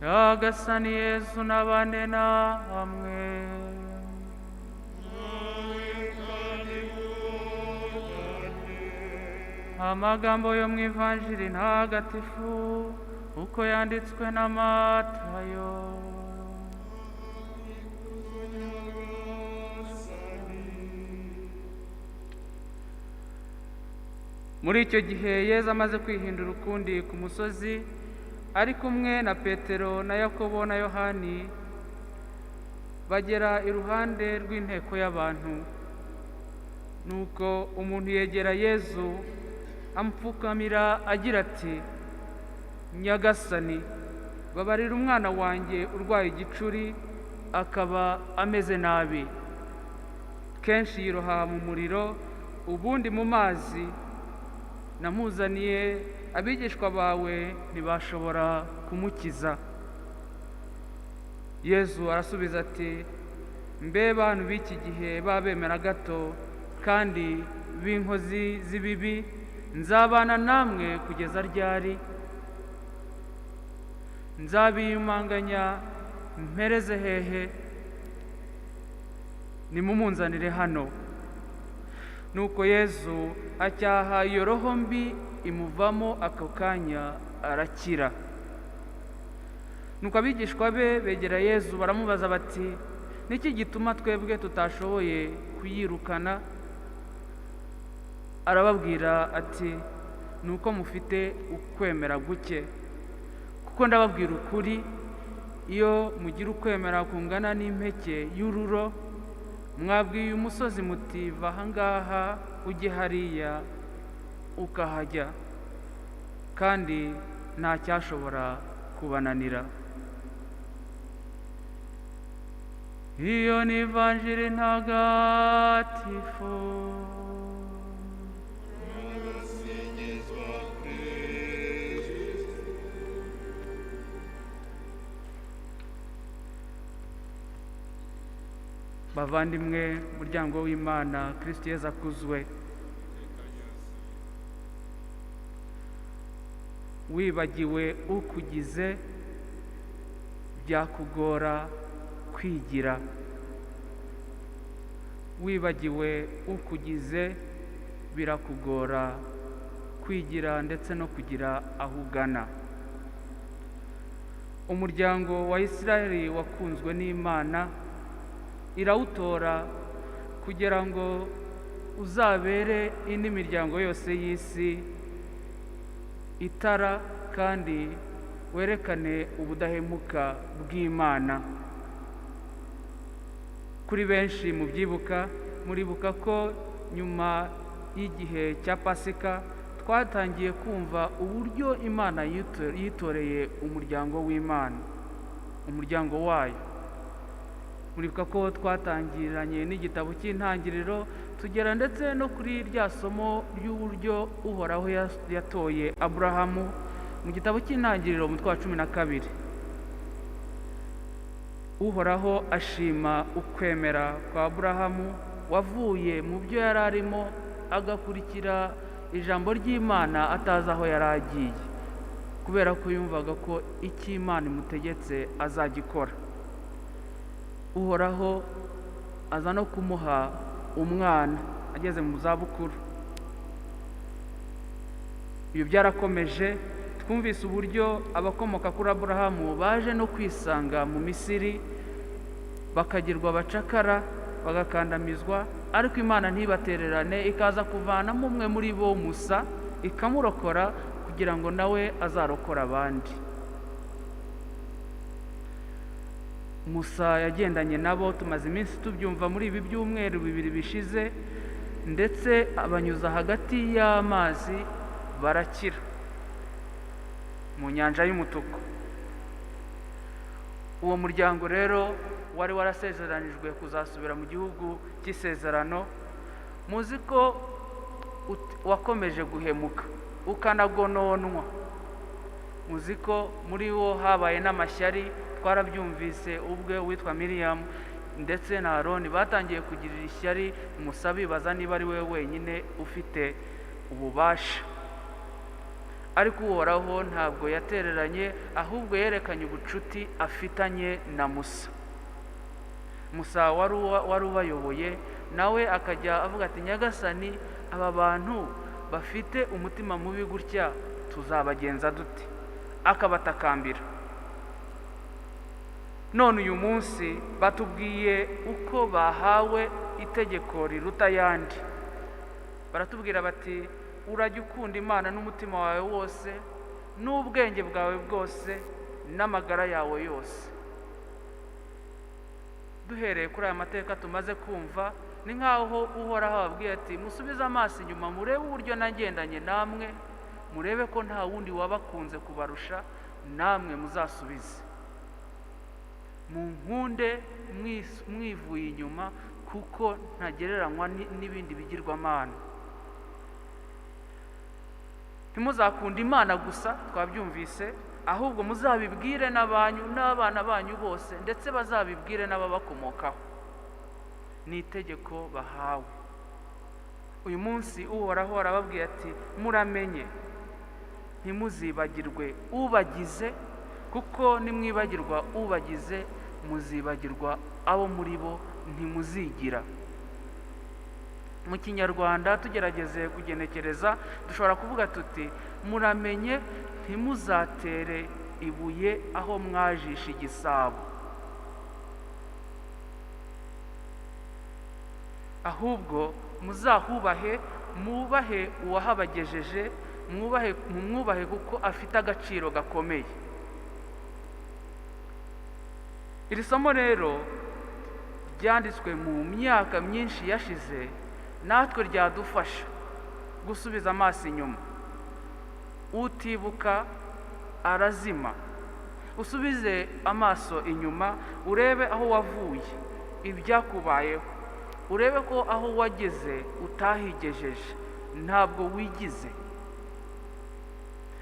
Nyagasani Yesu n'abane namwe. Amagambo yo mu Ivanjili ntagatifu uko yanditswe na Matayo. Muri icyo gihe Yesu amaze kwihindura ukundi ku musozi, ari kumwe na Petero na Yakobo na Yohani, bagera iruhande rw'inteko y'abantu. Nuko umuntu yegera Yesu amupfukamira agira ati, Nyagasani, babarira umwana wanjye urwaye igicuri, akaba ameze nabi. Kenshi yiroha mu muriro, ubundi mu mazi. Namuzaniye, abigishwa bawe ntibashobora kumukiza. Yesu arasubiza ati, mbe bantu b'iki gihe babemera gato kandi b'inkozi z'ibibi, nzabana namwe kugeza ryari? Nzabiyumanganya mpereze hehe? Nimumunzanire hano. Nuko Yesu acyaha iyo roho mbi, imuvamo ako kanya arakira. Nuko abigishwa be begera Yesu baramubaza bati, niki gituma twebwe tutashoboye kuyirukana? Arababwira ati, nuko mufite ukwemera guke. Kuko ndababwira ukuri, iyo mugira ukwemera kungana n'impeke y'ururo, mwabwiye umusozi muti va aha ngaha ujye hariya, ukahajya, kandi nta cyashobora kubananira. Iyo ni Ivanjili ntagatifu. Bavandimwe, muryango w'Imana, Kristo Yesu akuzwe. Wibagiwe ukugize, byakugora kwigira. Wibagiwe ukugize, birakugora kwigira ndetse no kugira aho ugana. Umuryango wa Isiraheli wakunzwe n'Imana, irawutora kugira ngo uzabere indi miryango yose y'isi itara, kandi werekane ubudahemuka bw'Imana. Kuri benshi muribuka ko nyuma y'igihe cya Pasika twatangiye kumva uburyo Imana yitoreye umuryango w'Imana, umuryango wayo. Muribuka ko twatangiranye n'igitabo cy'Intangiriro, tugera ndetse no kuri rya somo ry'uburyo Uhoraho yatoye Aburahamu mu gitabo cy'Intangiriro umutwe wa 12. Uhoraho ashima ukwemera kwa Aburahamu wavuye mu byo yari arimo agakurikira ijambo ry'Imana atazi aho yari agiye, kubera ko yumvaga ko icyo Imana imutegetse azagikora. Uhoraho aza no kumuha umwana ageze mu zabukuru. Ibyo byarakomeje, twumvise uburyo abakomoka kuri Aburahamu baje no kwisanga mu Misiri, bakagirwa abacakara, bagakandamizwa, ariko Imana ntibatererane, ikaza kuvanamo umwe muri bo, Musa, ikamurokora kugira ngo nawe azarokora abandi. Musa yagendanye nabo, tumaze iminsi tubyumva muri ibi byumweru 2 bishize, ndetse abanyuza hagati y'amazi barakira mu nyanja y'umutuku. Uwo muryango rero wari warasezeranijwe kuzasubira mu gihugu cy'isezerano. Muzi ko wakomeje guhemuka ukanagononwa. Muzi ko muri wo habaye n'amashyari, twarabyumvise ubwe witwa Miriam ndetse na Aroni batangiye kugirira ishyari Musa, bibaza niba ari we wenyine ufite ububasha. ariko uhoraho ntabwo yatereranye, ahubwo yerekanye ubucuti afitanye na Musa. Musa wari ubayoboye, nawe akajya avuga ati nyagasani, aba bantu bafite umutima mubi gutya tuzabagenza dute? Akabatakambira. None uyu munsi batubwiye uko bahawe itegeko riruta ayandi. Baratubwira bati urajya ukunda Imana n'umutima wawe wose, n'ubwenge bwawe bwose, n'amagara yawe yose. Duhereye kuri aya mateka tumaze kumva, ni nk'aho uhoraho ababwiye ati musubize amaso inyuma murebe uburyo nagendanye namwe, murebe ko nta wundi wabakunze kubarusha, namwe muzasubize. Munkunde mwivuye inyuma, kuko ntagereranywa n'ibindi bigirwamana. Ntimuzakunde Imana gusa, twabyumvise, ahubwo muzabibwire n'abana banyu bose, ndetse bazabibwire n'ababakomokaho. Ni itegeko bahawe. Uyu munsi uhoraho arababwiye ati muramenye, ntimuzibagirwe ubagize, kuko nimwibagirwa ubagize muzibagirwa abo muri bo ntimuzigira. Mu Kinyarwanda tugerageze kugenekereza, dushobora kuvuga tuti muramenye ntimuzatere ibuye aho mwajisha igisabo, ahubwo muzahubahe, mwubahe uwahabagejeje, mwubahe kuko afite agaciro gakomeye. Iri somo rero ryanditswe mu myaka myinshi yashize, natwe ryadufasha gusubiza amaso inyuma. Utibuka arazima. Usubize amaso inyuma, urebe aho wavuye, ibyakubayeho, urebe ko aho wageze utahigejeje, ntabwo wigize.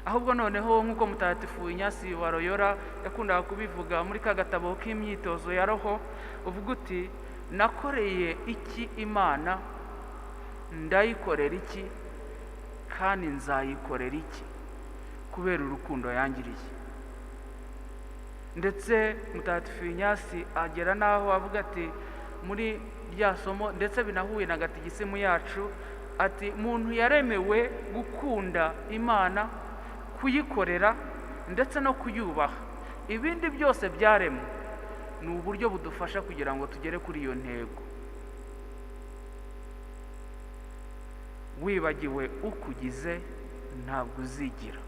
Ahubwo noneho nk'uko Mutagatifu Inyasi wa Loyola yakundaga kubivuga muri ka gatabo k'imyitozo ya roho, uvuga uti nakoreye iki Imana, ndayikorera iki, kandi nzayikorera iki, kubera urukundo yangiriye. Ndetse Mutagatifu Inyasi agera n'aho avuga ati muri rya somo, ndetse binahuye na gatigisimu yacu, ati muntu yaremewe gukunda Imana, kuyikorera ndetse no kuyubaha. Ibindi byose byaremwe ni uburyo budufasha kugira ngo tugere kuri iyo ntego. Wibagiwe ukugize ntabwo uzigira.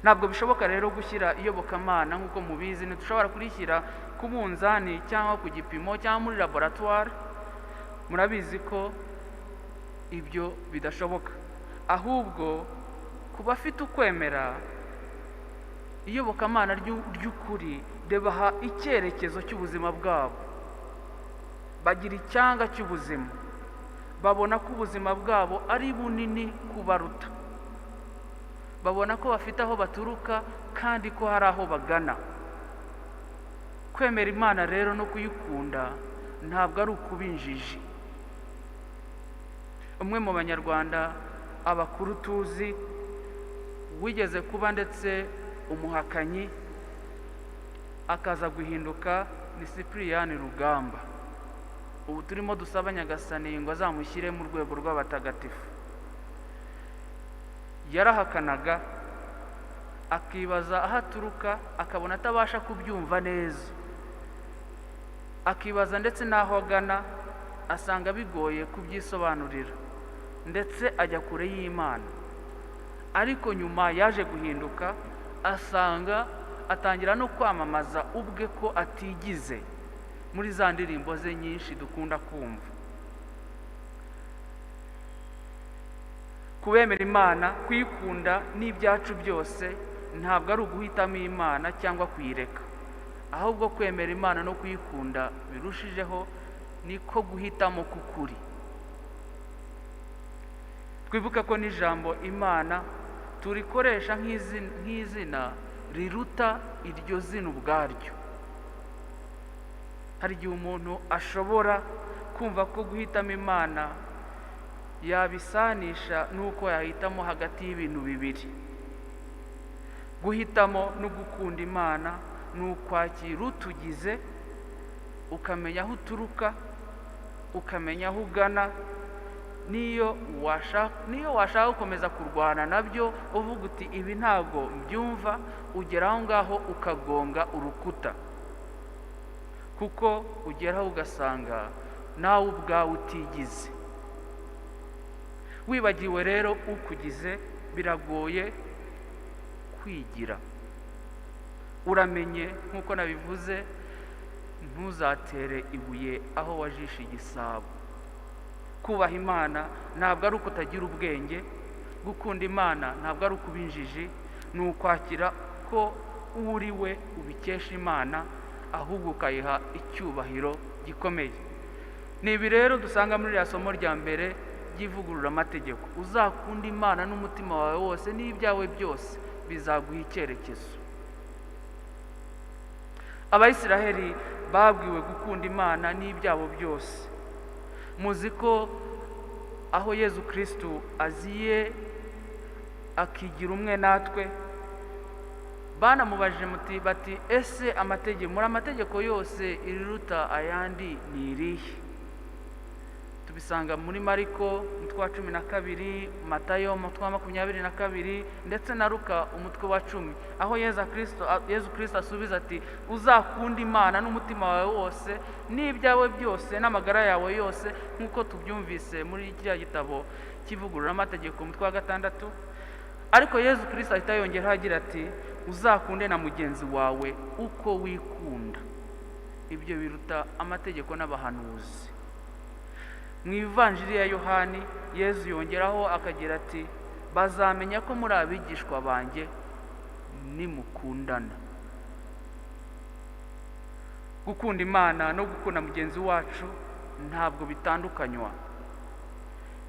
Ntabwo bishoboka rero gushyira iyobokamana nk'uko mubizi, ntidushobora kurishyira ku munzani cyangwa ku gipimo cyangwa muri laboratoire. Murabizi ko ibyo bidashoboka. Ahubwo ku bafite ukwemera, iyobokamana ry'ukuri ribaha icyerekezo cy'ubuzima bwabo. Bagira icyanga cy'ubuzima, babona ko ubuzima bwabo ari bunini kubaruta, babona ko bafite aho baturuka kandi ko hari aho bagana. Kwemera Imana rero no kuyikunda ntabwo ari ukuba injiji. Umwe mu Banyarwanda abakuru tuzi wigeze kuba ndetse umuhakanyi akaza guhinduka ni Cyprien Rugamba. Ubu turimo dusaba Nyagasani ngo azamushyire mu rwego rw'abatagatifu. Yarahakanaga, akibaza aho aturuka, akabona atabasha kubyumva neza, akibaza ndetse n'aho agana, asanga bigoye kubyisobanurira, ndetse ajya kure y'Imana. Ariko nyuma yaje guhinduka, asanga atangira no kwamamaza ubwe ko atigize muri za ndirimbo ze nyinshi dukunda kumva. Kubemera Imana, kuyikunda n'ibyacu byose, ntabwo ari uguhitamo Imana cyangwa kuyireka, ahubwo kwemera Imana no kuyikunda birushijeho niko guhitamo k'ukuri. Twibuke ko n'ijambo Imana turikoresha nk'izina riruta iryo zina ubwaryo. Hari igihe umuntu ashobora kumva ko guhitamo Imana yabisanisha n'uko yahitamo hagati y'ibintu bibiri. Guhitamo no gukunda Imana ni ukwakira utugize, ukamenya aho uturuka, ukamenya aho ugana, niyo washaka gukomeza kurwana nabyo uvuga uti ibi ntabwo mbyumva, ugera aho ngaho ukagonga urukuta, kuko ugeraho ugasanga nawe ubwawe utigize. Wibagiwe rero ukugize biragoye kwigira. Uramenye nk'uko nabivuze, ntuzatere ibuye aho wajishe igisabo. Kubaha Imana ntabwo ari uko utagira ubwenge, gukunda Imana ntabwo ari ukuba injiji, ni ukwakira ko uri we ubikesha Imana, ahubwo ukayiha icyubahiro gikomeye. Ni ibi rero dusanga muri iriya somo rya mbere ry'ivugururamategeko. Uzakunda Imana n'umutima wawe wose n'ibyawe byose, bizaguha icyerekezo. Abayisiraheli babwiwe gukunda Imana n'ibyabo byose. Muzi ko aho Yezu Kristo aziye akigira umwe natwe, banamubajije bati ese amategeko yose iriruta ayandi ni irihe? Tubisanga muri Mariko umutwe wa 12, Matayo umutwe wa 22 ndetse na Luka umutwe wa 10, aho Yezu Kristo asubiza ati uzakunda Imana n'umutima wawe wose n'ibyawe byose n'amagara yawe yose, nk'uko tubyumvise muri kiriya gitabo cy'ivugururamategeko umutwe wa 6. Ariko Yezu Kristo ahita yongeraho agira ati uzakunde na mugenzi wawe uko wikunda. Ibyo biruta amategeko n'abahanuzi. Mu Ivanjiri ya Yohani, Yezu yongeraho akagira ati bazamenya ko muri abigishwa banjye nimukundana. Gukunda Imana no gukunda mugenzi wacu ntabwo bitandukanywa.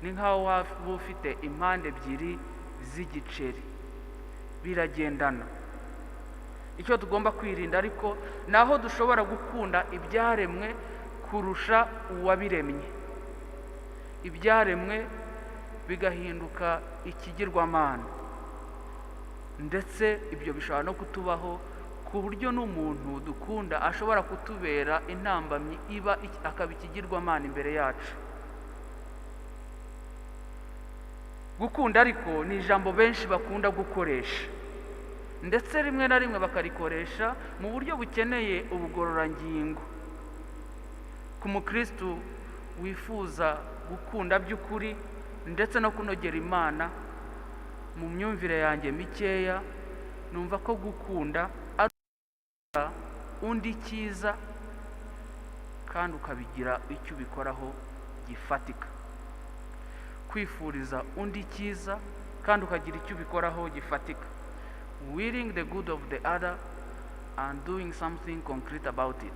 Ni nk'aho waba ufite impande ebyiri z'igiceri, biragendana. Icyo tugomba kwirinda ariko naho dushobora gukunda ibyaremwe kurusha uwabiremye. Ibyaremwe bigahinduka ikigirwamana, ndetse ibyo bishobora no kutubaho ku buryo n'umuntu dukunda ashobora kutubera intambamyi akaba ikigirwamana imbere yacu. Gukunda ariko ni ijambo benshi bakunda gukoresha, ndetse rimwe na rimwe bakarikoresha mu buryo bukeneye ubugororangingo. Ku mukristo wifuza gukunda by'ukuri ndetse no kunogera Imana, mu myumvire yanjye mikeya numva ko gukunda ari undi cyiza kandi ukabigira icyo ubikoraho gifatika. Kwifuriza undi cyiza kandi ukagira icyo ubikoraho gifatika. Willing the good of the other and doing something concrete about it.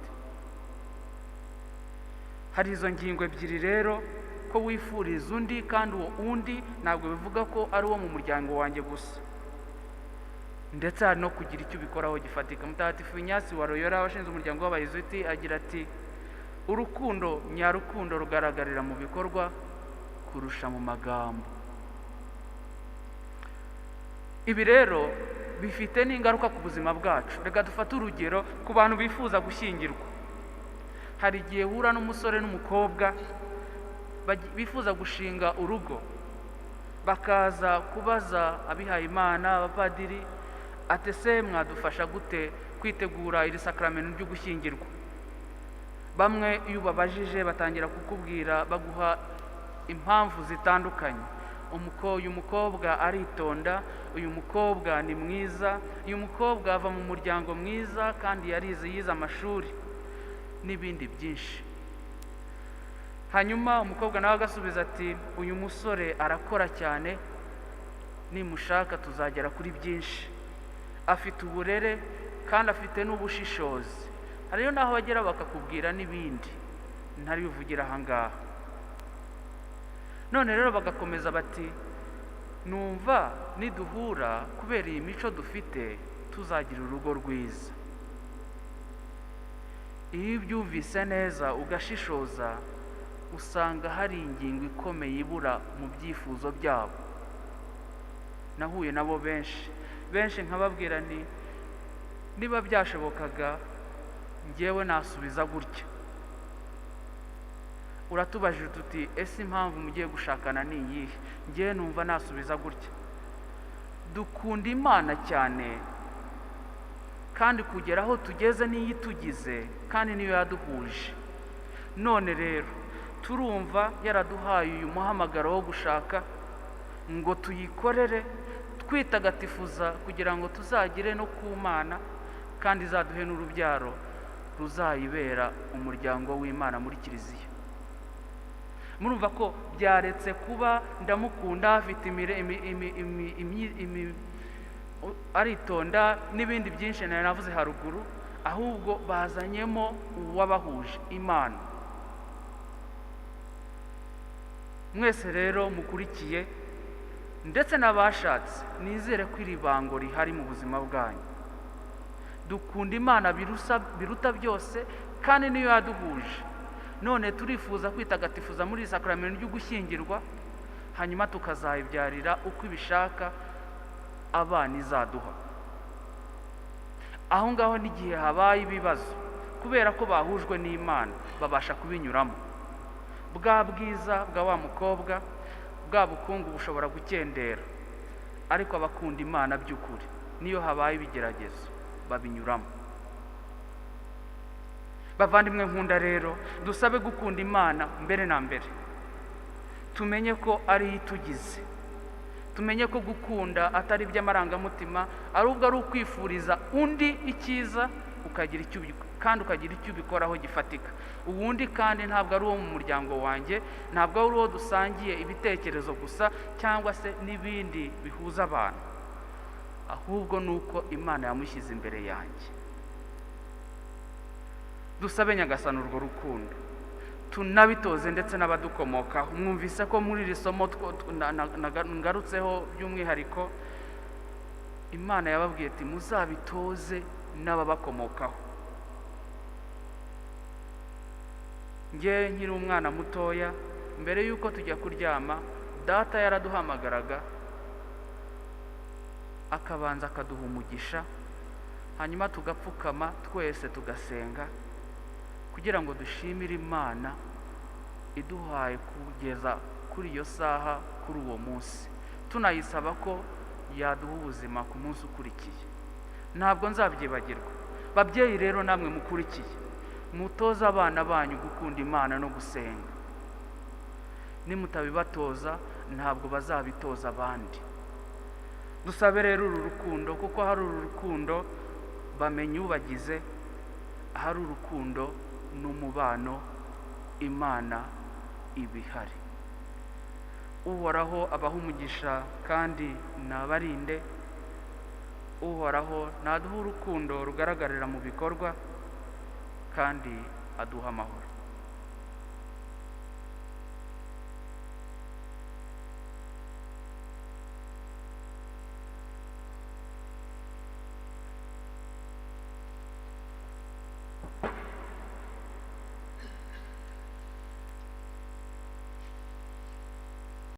Hari izo ngingo ebyiri rero, ko wifuriza undi kandi uwo undi ntabwo bivuga ko ari uwo mu muryango wanjye gusa, ndetse hari no kugira icyo ubikoraho gifatika. Mutagatifu Inyasi wa Loyola washinze umuryango w'Abayezuwiti agira ati urukundo nyarukundo rugaragarira mu bikorwa kurusha mu magambo. Ibi rero bifite n'ingaruka ku buzima bwacu. Reka dufate urugero ku bantu bifuza gushyingirwa. Hari igihe uhura n'umusore n'umukobwa bifuza gushinga urugo, bakaza kubaza abihaye Imana, abapadiri, ati ese mwadufasha gute kwitegura iri sakramento ryo gushyingirwa? Bamwe iyo ubabajije batangira kukubwira, baguha impamvu zitandukanye. Uyu mukobwa aritonda, uyu mukobwa ni mwiza, uyu mukobwa ava mu muryango mwiza kandi yize amashuri, n'ibindi byinshi. Hanyuma umukobwa nawe agasubiza ati uyu musore arakora cyane, nimushaka tuzagera kuri byinshi, afite uburere kandi afite n'ubushishozi. Hariyo naho bagera bakakubwira n'ibindi ntari bivugira aha ngaha. None rero bagakomeza bati numva niduhura kubera iyi mico dufite tuzagira urugo rwiza. Iyo ubyumvise neza ugashishoza, usanga hari ingingo ikomeye ibura mu byifuzo byabo. Nahuye nabo benshi nkababwira nti niba byashobokaga njyewe nasubiza gutya. Uratubajije tuti ese impamvu mugiye gushakana ni iyihe? Njyewe numva nasubiza gutya: dukunda Imana cyane, kandi kugera aho tugeze niyo itugize kandi niyo yaduhuje. None rero turumva yaraduhaye uyu muhamagaro wo gushaka ngo tuyikorere twitagatifuza kugira ngo tuzagire no ku Mana, kandi izaduhe n'urubyaro ruzayibera umuryango w'Imana muri Kiliziya. Murumva ko byaretse kuba ndamukunda afite aritonda n'ibindi byinshi navuze haruguru, ahubwo bazanyemo uwabahuje, Imana. Mwese rero mukurikiye ndetse n'abashatse, nizere ko iri bango rihari mu buzima bwanyu. Dukunda Imana biruta byose, kandi niyo yaduhuje. None turifuza kwitagatifuza muri sakramento ryo gushyingirwa, hanyuma tukazayibyarira uko ibishaka abana izaduha. Aho ngaho n'igihe habaye ibibazo, kubera ko bahujwe n'Imana, babasha kubinyuramo. Bwa bwiza bwa wa mukobwa, bwa bukungu bushobora gukendera, ariko abakunda Imana by'ukuri niyo habaye ibigeragezo babinyuramo. Bavandimwe nkunda rero, dusabe gukunda Imana mbere na mbere. Tumenye ko ari itugize. Tumenye ko gukunda atari iby'amarangamutima, ahubwo ari ukwifuriza undi icyiza, ukagira icyo ubikoraho gifatika. Uwundi kandi ntabwo ari uwo mu muryango wanjye, ntabwo ari uwo dusangiye ibitekerezo gusa cyangwa se n'ibindi bihuza abantu, ahubwo nuko Imana yamushyize imbere yanjye. Dusabe Nyagasani urwo rukundo, tunabitoze ndetse n'abadukomokaho. Mwumvise ko muri iri somo ngarutseho by'umwihariko, Imana yababwiye ati muzabitoze n'ababakomokaho. Njye nkiri umwana mutoya, mbere y'uko tujya kuryama, data yaraduhamagaraga akabanza akaduha umugisha, hanyuma tugapfukama twese tugasenga kugira ngo dushimire Imana iduhaye kugeza kuri iyo saha, kuri uwo munsi, tunayisaba ko yaduha ubuzima ku munsi ukurikiye. Ntabwo nzabyibagirwa. Babyeyi rero namwe mukurikiye, mutoza abana banyu gukunda Imana no gusenga. Nimutabibatoza ntabwo bazabitoza abandi. Dusabe rero uru rukundo, kuko hari uru rukundo bamenye ubagize, hari urukundo n'umubano Imana ibihari. Uhoraho abaha umugisha kandi nabarinde. Uhoraho naduha urukundo rugaragarira mu bikorwa kandi aduha amahoro.